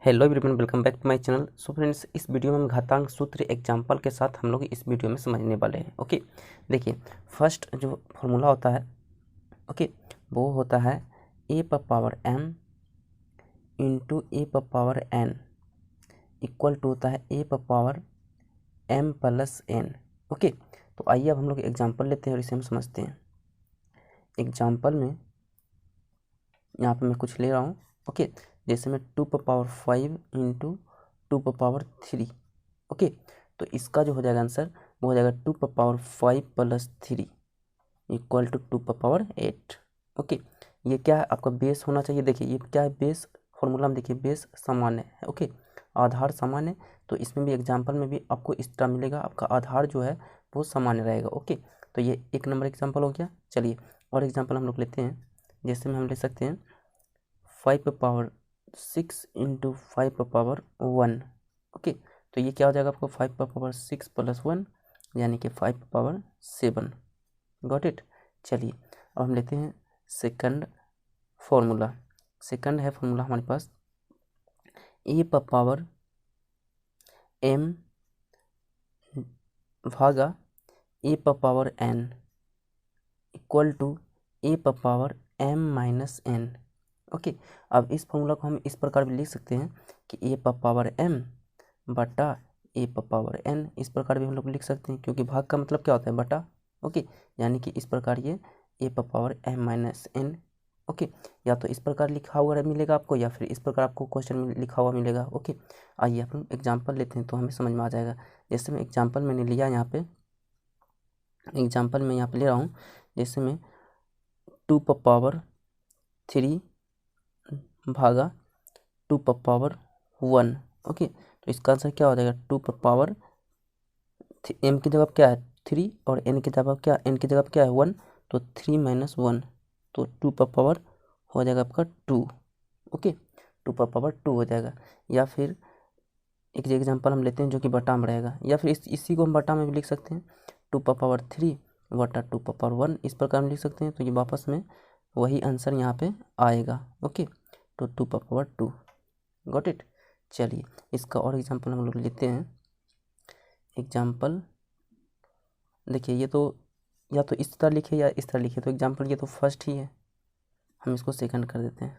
Hello everyone, welcome back to my channel. So friends, इस video में हम घातांक सूत्र एग्जांपल के साथ हम लोग इस वीडियो में समझने वाले हैं। ओके, देखिए फर्स्ट जो फॉर्मूला होता है, ओके, वो होता है a पर पावर m इंटू ए पर पावर n इक्वल टू होता है a पर power m plus n। Okay, तो आइए अब हम लोग एग्जाम्पल लेते हैं और इसे हम समझते हैं। एग्जाम्पल में यहाँ पे मैं कुछ ले रहा हूँ। ओके, जैसे मैं 2 पर पावर 5 इंटू 2 पर पावर 3। ओके, तो इसका जो हो जाएगा आंसर वो हो जाएगा 2 पर पावर 5 प्लस 3 इक्वल टू 2 पर पावर 8। ओके, ये क्या है, आपका बेस होना चाहिए। देखिए ये क्या है, बेस फॉर्मूला में देखिए बेस सामान्य है। ओके, आधार सामान्य, तो इसमें भी एग्जाम्पल में भी आपको इस तरह मिलेगा, आपका आधार जो है वो सामान्य रहेगा। ओके, तो ये एक नंबर एग्जाम्पल हो गया। चलिए और एग्जाम्पल हम लोग लेते हैं। जैसे में हम ले सकते हैं 5 पर पावर 6 इंटू 5 पर पावर 1। ओके, तो ये क्या हो जाएगा आपको 5 पर पावर 6 प्लस 1 यानी कि 5 पर पावर 7। Got it. चलिए अब हम लेते हैं सेकंड फॉर्मूला। सेकंड है फॉर्मूला हमारे पास ए पर पावर m भागा ए पर पावर n इक्वल टू ए पर power m minus n। Okay, अब इस फॉर्मूला को हम इस प्रकार भी लिख सकते हैं कि ए पर पावर m बटा ए पर पावर n। इस प्रकार भी हम लोग लिख सकते हैं, क्योंकि भाग का मतलब क्या होता है, बटा। ओके, यानी कि इस प्रकार ये ए पर power m minus n। Okay, या तो इस प्रकार लिखा हुआ मिलेगा आपको, या फिर इस प्रकार आपको क्वेश्चन में लिखा हुआ मिलेगा। ओके, आइए अपन एग्जाम्पल लेते हैं तो हमें समझ में आ जाएगा। जैसे मैं एग्जाम्पल मैंने लिया यहाँ पे, एग्जाम्पल में यहाँ पे ले रहा हूँ। जैसे मैं 2 पर पावर 3 भागा 2 पर पावर 1। ओके, तो इसका आंसर क्या हो जाएगा, 2 पर पावर m की जगह क्या है 3 और n की जगह क्या है 1, तो 3 माइनस 1, तो 2 पर पावर हो जाएगा आपका 2। ओके, 2 पर पावर 2 हो जाएगा। या फिर एक एग्जांपल हम लेते हैं जो कि बटा में रहेगा, या फिर इसी को हम बटा में भी लिख सकते हैं। 2 पर पावर 3 बटा 2 पर पावर 1 इस प्रकार में लिख सकते हैं, तो ये वापस में वही आंसर यहाँ पे आएगा। ओके, तो 2 पर पावर 2। Got it. चलिए इसका और एग्जांपल हम लोग लेते हैं। एग्जांपल देखिए, ये तो या तो इस तरह लिखे या इस तरह लिखे, तो एग्जांपल ये तो फर्स्ट ही है, हम इसको सेकंड कर देते हैं।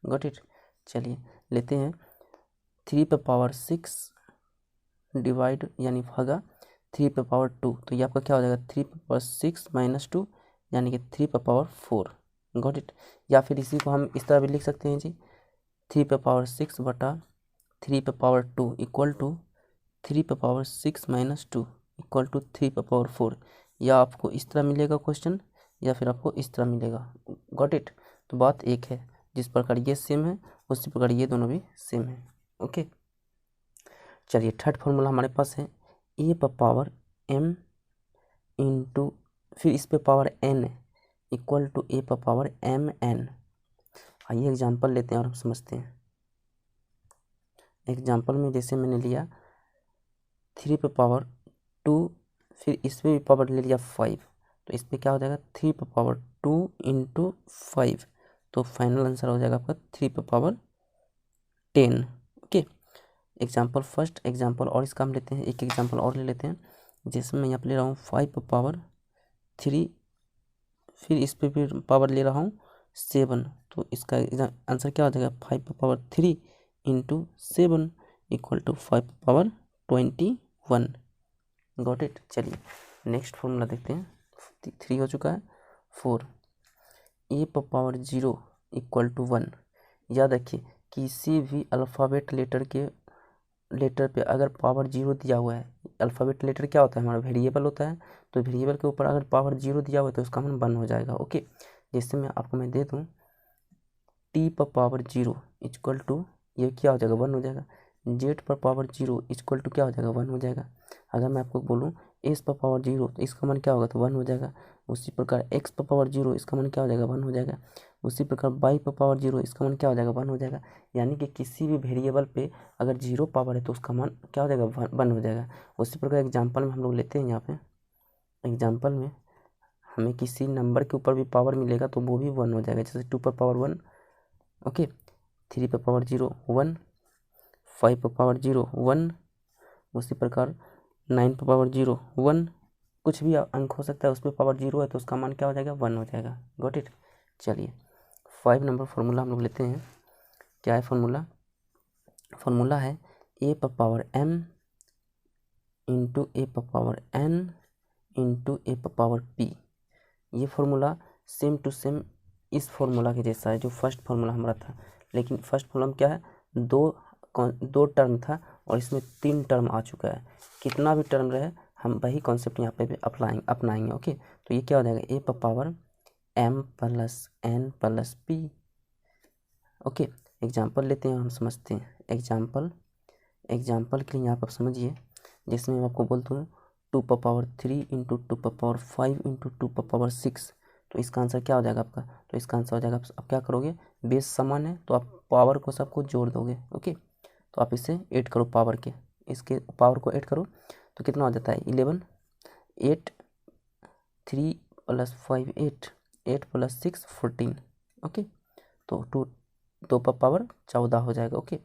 Got it. चलिए लेते हैं 3 पर पावर 6 डिवाइड यानी भागा 3 पर पावर 2, तो ये आपका क्या हो जाएगा 3 पर पावर 6 माइनस 2 यानी कि 3 पर पावर 4। Got it. या फिर इसी को हम इस तरह भी लिख सकते हैं जी, 3 पर पावर 6 बटा 3 पर पावर 2 इक्वल टू 3 पर पावर 6 माइनस 2 इक्वल टू 3 पर पावर 4। या आपको इस तरह मिलेगा क्वेश्चन, या फिर आपको इस तरह मिलेगा। Got it. तो बात एक है, जिस प्रकार ये सेम है उसी प्रकार ये दोनों भी सेम है। ओके, चलिए थर्ड फॉर्मूला हमारे पास है ए पर पावर m इंटू फिर इस पे पावर n इक्वल टू ए पर पावर mn। आइए एग्जांपल लेते हैं और हम समझते हैं। एग्जांपल में जैसे मैंने लिया 3 पे पावर 2, फिर इस पे भी पावर ले लिया 5, तो इस पे क्या हो जाएगा 3 पे पावर 2 इंटू 5, तो फाइनल आंसर हो जाएगा आपका 3 पे power 10। Okay, example first example और इसका हम लेते हैं, एक एग्जांपल और ले लेते हैं। जिसमें मैं यहाँ पे ले रहा हूँ 5 पे पावर 3, फिर इस पे भी पावर ले रहा हूँ 7, तो इसका आंसर क्या हो जाएगा 5 पे पावर 3 इंटू 7 इक्वल टू 5 पे पावर 21। Got it. चलिए नेक्स्ट फॉर्मूला देखते हैं। 3 हो चुका है। 4 ए पर पावर 0 इक्वल टू 1। याद रखिए किसी भी अल्फ़ाबेट लेटर पे अगर पावर 0 दिया हुआ है, अल्फ़ाबेट लेटर क्या होता है हमारा वेरिएबल होता है, तो वेरिएबल के ऊपर अगर पावर 0 दिया हुआ है तो उसका मान 1 हो जाएगा। ओके, जैसे मैं आपको दे दूँ टी पर पावर 0 इक्वल टू ये क्या हो जाएगा 1 हो जाएगा। जेड पर पावर 0 इक्वल टू क्या हो जाएगा 1 हो जाएगा। अगर मैं आपको बोलूँ एस पर पावर 0 तो इसका मान क्या होगा तो 1 हो जाएगा। उसी प्रकार एक्स पर पावर 0 इसका मान क्या हो जाएगा 1 हो जाएगा। उसी प्रकार वाई पर पावर 0 इसका मान क्या हो जाएगा 1 हो जाएगा। यानी कि किसी भी वेरिएबल पे अगर 0 पावर है तो उसका मान क्या हो जाएगा 1 हो जाएगा। उसी प्रकार एग्जाम्पल में हम लोग लेते हैं, यहाँ पे एग्जाम्पल में हमें किसी नंबर के ऊपर भी पावर मिलेगा तो वो भी 1 हो जाएगा। जैसे 2 पर पावर 1, ओके, 3 पर पावर 0 1, 5 पर पावर 0 1, उसी प्रकार 9 पर पावर 0 1, कुछ भी अंक हो सकता है, उस पर पावर 0 है तो उसका मान क्या हो जाएगा 1 हो जाएगा। Got it. चलिए 5 नंबर फॉर्मूला हम लोग लेते हैं। क्या है फॉर्मूला? फॉर्मूला है a पर पावर m इंटू a पर पावर n इंटू a पर पावर p। ये फॉर्मूला सेम टू सेम इस फॉर्मूला के जैसा है जो फर्स्ट फॉर्मूला हमारा था, लेकिन फर्स्ट फॉर्मूला में क्या है, दो टर्म था और इसमें 3 टर्म आ चुका है। कितना भी टर्म रहे हम वही कॉन्सेप्ट यहाँ पे भी अपनाएंगे। ओके, तो ये क्या हो जाएगा, a पर power m plus n plus p। Okay, example लेते हैं, हम समझते हैं। एग्जाम्पल के लिए यहाँ पर समझिए, जिसमें मैं आपको बोलता हूँ 2 पर पावर 3 इंटू 2 पर पावर 5 इंटू 2 पर पावर 6, तो इसका आंसर क्या हो जाएगा आपका? तो इसका आंसर हो जाएगा, आप क्या करोगे, बेस समान है तो आप पावर को सबको जोड़ दोगे। ओके, तो आप इसे ऐड करो पावर के, इसके पावर को ऐड करो तो कितना हो जाता है 11, 8, 3 प्लस 5 8, 8 प्लस 6 14। ओके, तो 2 पर पावर 14 हो जाएगा। ओके,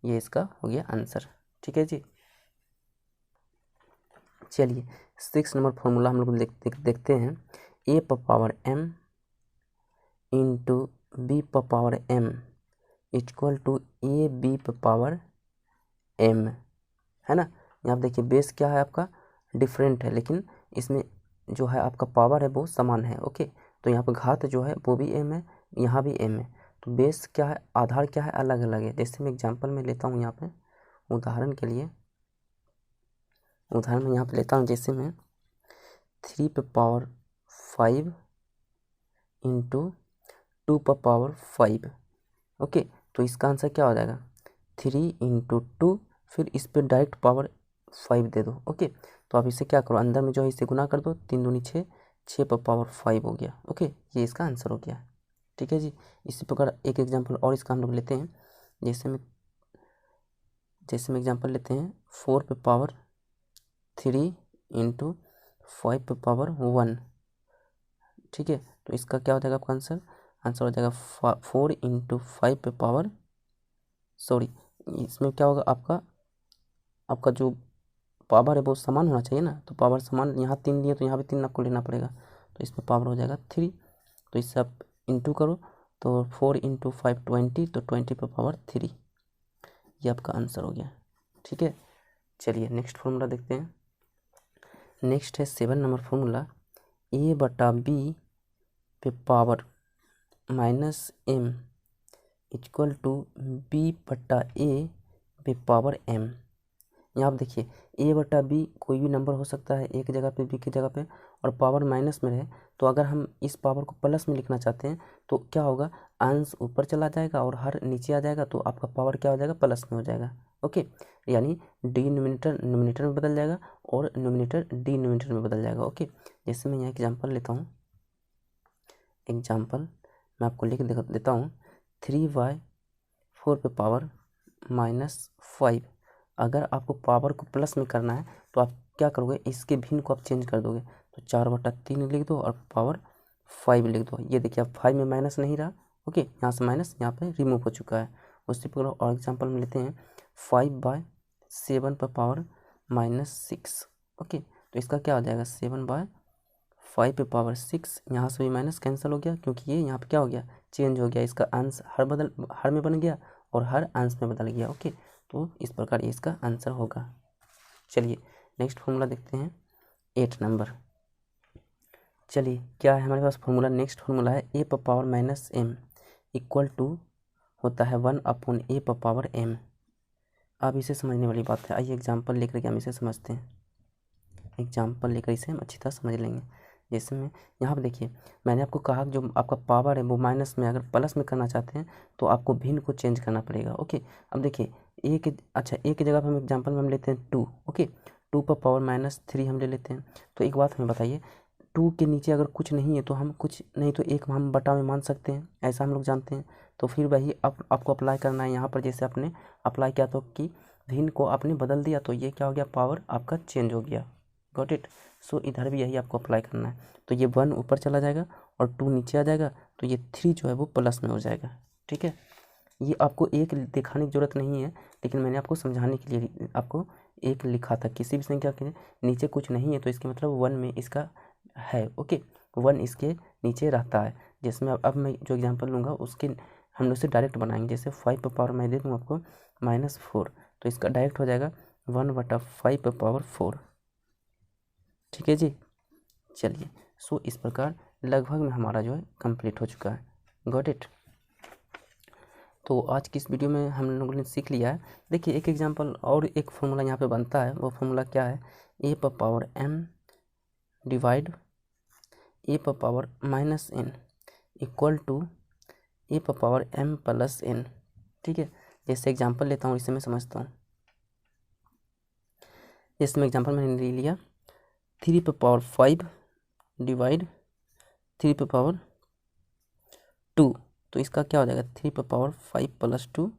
ये इसका हो गया आंसर। ठीक है जी। चलिए 6 नंबर फॉर्मूला हम लोग देखते हैं। a पर पावर m इंटू b पर power m equal to a b पर पावर m, है ना। यहाँ देखिए बेस क्या है आपका, डिफरेंट है, लेकिन इसमें जो है आपका पावर है वो समान है। ओके, तो यहाँ पर घात जो है वो भी m है, यहाँ भी m है, तो बेस क्या है, आधार क्या है, अलग अलग है। जैसे मैं एग्जांपल में लेता हूँ, यहाँ पे उदाहरण के लिए मैं यहाँ पे लेता हूँ, जैसे मैं 3 पर पावर 5 इंटू 2 पर पावर 5। ओके, तो इसका आंसर क्या हो जाएगा 3 इंटू 2, फिर इस पर डायरेक्ट पावर 5 दे दो। ओके, तो आप इसे क्या करो, अंदर में जो है इसे गुना कर दो, 3 दूनी 6, 6 पर पावर 5 हो गया। ओके, ये इसका आंसर हो गया। ठीक है जी। इसी प्रकार एक एग्जांपल और इसका हम लोग लेते हैं, जैसे में एग्जांपल लेते हैं 4 पे पावर 3 इंटू 5 पे पावर 1। ठीक है, तो इसका क्या हो जाएगा आपका आंसर हो जाएगा 4 इंटू 5 पे पावर, सॉरी इसमें क्या होगा, आपका जो पावर है वो समान होना चाहिए ना, तो पावर समान, यहाँ 3 दिए तो यहाँ भी 3 आपको लेना पड़ेगा, तो इसमें पावर हो जाएगा 3। तो इससे आप इंटू करो तो 4 इंटू 5 20, तो 20 पे पावर 3, ये आपका आंसर हो गया। ठीक है, चलिए नेक्स्ट फॉर्मूला देखते हैं। नेक्स्ट है 7 नंबर फॉर्मूला, a बटा b पे power minus m equal to b बटा a पे पावर m। यहाँ आप देखिए a बटा b कोई भी नंबर हो सकता है एक जगह पे, b की जगह पे, और पावर माइनस में रहे, तो अगर हम इस पावर को प्लस में लिखना चाहते हैं तो क्या होगा, अंश ऊपर चला जाएगा और हर नीचे आ जाएगा, तो आपका पावर क्या हो जाएगा, प्लस में हो जाएगा। ओके, यानी डिनोमिनेटर न्यूमिनेटर में बदल जाएगा और न्यूमिनेटर डिनोमिनेटर में बदल जाएगा। ओके, जैसे मैं यहाँ एग्जांपल लेता हूँ, एग्जांपल मैं आपको लिख देता हूँ, 3y4 पे पावर -5। अगर आपको पावर को प्लस में करना है तो आप क्या करोगे, इसके भिन्न को आप चेंज कर दोगे, तो 4/3 लिख दो और पावर 5 लिख दो। ये देखिए अब 5 में माइनस नहीं रहा। ओके, यहाँ से माइनस यहाँ पे रिमूव हो चुका है। उसी प्रकार और एग्जांपल में लेते हैं 5/7 पर पावर -6। ओके, तो इसका क्या हो जाएगा 7/5 पे पावर 6, यहाँ से भी माइनस कैंसिल हो गया क्योंकि ये यहाँ पे क्या हो गया, चेंज हो गया, इसका अंश हर में बन गया और हर अंश में बदल गया। ओके, तो इस प्रकार ये इसका आंसर होगा। चलिए नेक्स्ट फॉर्मूला देखते हैं 8 नंबर। चलिए क्या है हमारे पास फॉर्मूला, नेक्स्ट फॉर्मूला है a पर पावर -m इक्वल टू होता है 1/a पर पावर m। अब इसे समझने वाली बात है, आइए एग्जाम्पल लेकर के हम इसे समझते हैं। एग्जाम्पल लेकर इसे हम अच्छी तरह समझ लेंगे। जैसे में यहाँ पर देखिए मैंने आपको कहा जो आपका पावर है वो माइनस में, अगर प्लस में करना चाहते हैं तो आपको भिन्न को चेंज करना पड़ेगा। ओके, अब देखिए a की जगह पर हम एग्जांपल में हम लेते हैं 2। ओके, 2 पर पावर -3 हम ले लेते हैं। तो एक बात हमें बताइए, 2 के नीचे अगर कुछ नहीं है तो हम कुछ नहीं तो एक हम बटा में मान सकते हैं, ऐसा हम लोग जानते हैं। तो फिर वही आपको अप्लाई करना है यहाँ पर, जैसे आपने अप्लाई किया तो कि भिन्न को आपने बदल दिया तो ये क्या हो गया, पावर आपका चेंज हो गया। Got it. सो इधर भी यही आपको अप्लाई करना है, तो ये 1 ऊपर चला जाएगा और 2 नीचे आ जाएगा, तो ये 3 जो है वो प्लस में हो जाएगा। ठीक है, ये आपको एक दिखाने की ज़रूरत नहीं है, लेकिन मैंने आपको समझाने के लिए आपको एक लिखा था। किसी भी संख्या के नीचे कुछ नहीं है तो इसके मतलब 1 में इसका है। ओके, 1 इसके नीचे रहता है। जिसमें अब मैं जो एग्जांपल लूँगा उसके हम लोग से डायरेक्ट बनाएंगे। जैसे 5 पर पावर मैं दे दूँ आपको -4, तो इसका डायरेक्ट हो जाएगा 1/5 पर पावर 4। ठीक है जी, चलिए। सो इस प्रकार लगभग में हमारा जो है कंप्लीट हो चुका है। Got it. तो आज की इस वीडियो में हम लोगों ने सीख लिया है। देखिए एक एग्जांपल और एक फॉर्मूला यहाँ पे बनता है। वो फॉर्मूला क्या है, a पर पावर m डिवाइड a पर power -n equal to a पर पावर m प्लस n। ठीक है, जैसे एग्जांपल लेता हूँ, इससे मैं समझता हूँ। जैसे मैं एग्जांपल मैंने ले लिया 3 पर पावर 5 डिवाइड 3 पर पावर 2, तो इसका क्या हो जाएगा 3 पर पावर 5 प्लस 2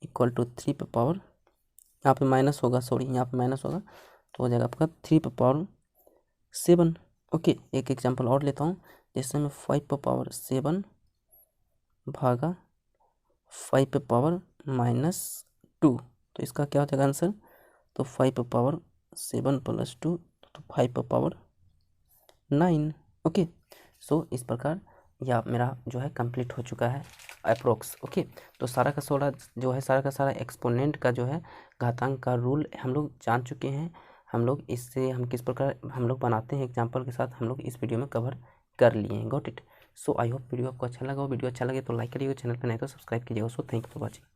इक्वल टू 3 पर पावर, यहाँ पे माइनस होगा, सॉरी यहाँ पे माइनस होगा, तो हो जाएगा आपका 3 पर पावर 7। ओके, एक एग्जांपल और लेता हूँ। जैसे मैं 5 पर पावर 7 भागा 5 पर पावर -2, तो इसका क्या हो जाएगा आंसर, तो 5 पर पावर 7 प्लस 2, तो 5 पर पावर 9। ओके, सो इस प्रकार यह मेरा जो है कंप्लीट हो चुका है अप्रोक्स। ओके, तो सारा का सारा एक्सपोनेंट का जो है घातांक का रूल हम लोग जान चुके हैं। हम लोग इससे हम किस प्रकार हम लोग बनाते हैं एग्जांपल के साथ हम लोग इस वीडियो में कवर कर लिए हैं। Got it. So I hope video आपको अच्छा लगा हो। वीडियो अच्छा लगे तो लाइक करिएगा, चैनल पर नहीं तो सब्सक्राइब कीजिएगा। So thank you for watching.